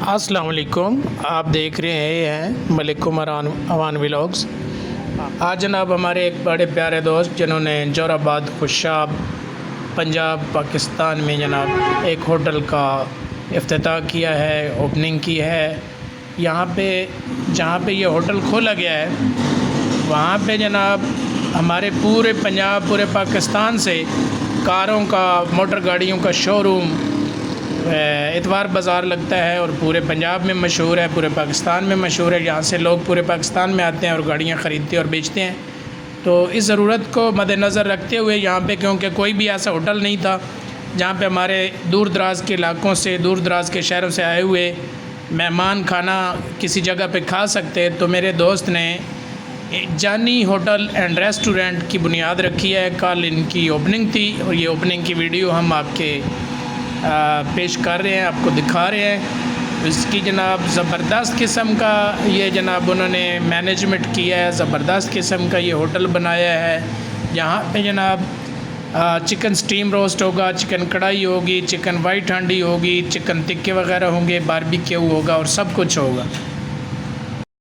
अस्सलाम वालेकुम। आप देख रहे हैं मलिक उमर अवान व्लॉग्स। आज जनाब हमारे एक बड़े प्यारे दोस्त जिन्होंने जोराबाद खुशाब पंजाब पाकिस्तान में जनाब एक होटल का इफ्तिताह किया है, ओपनिंग की है। यहाँ पे जहाँ पे ये होटल खोला गया है वहाँ पे जनाब हमारे पूरे पंजाब पूरे पाकिस्तान से कारों का मोटर गाड़ियों का शोरूम इतवार बाज़ार लगता है और पूरे पंजाब में मशहूर है, पूरे पाकिस्तान में मशहूर है। यहाँ से लोग पूरे पाकिस्तान में आते हैं और गाड़ियाँ ख़रीदते और बेचते हैं। तो इस ज़रूरत को मद्देनज़र रखते हुए यहाँ पे, क्योंकि कोई भी ऐसा होटल नहीं था जहाँ पे हमारे दूर दराज़ के इलाक़ों से, दूर दराज़ के शहरों से आए हुए मेहमान खाना किसी जगह पे खा सकते, तो मेरे दोस्त ने जानी होटल एंड रेस्टोरेंट की बुनियाद रखी है। कल इनकी ओपनिंग थी और ये ओपनिंग की वीडियो हम आपके पेश कर रहे हैं, आपको दिखा रहे हैं। इसकी जनाब ज़बरदस्त किस्म का ये जनाब उन्होंने मैनेजमेंट किया है, ज़बरदस्त किस्म का ये होटल बनाया है। यहाँ पे जनाब चिकन स्टीम रोस्ट होगा, चिकन कढ़ाई होगी, चिकन वाइट हांडी होगी, चिकन टिक्के वगैरह होंगे, बारबेक्यू होगा और सब कुछ होगा।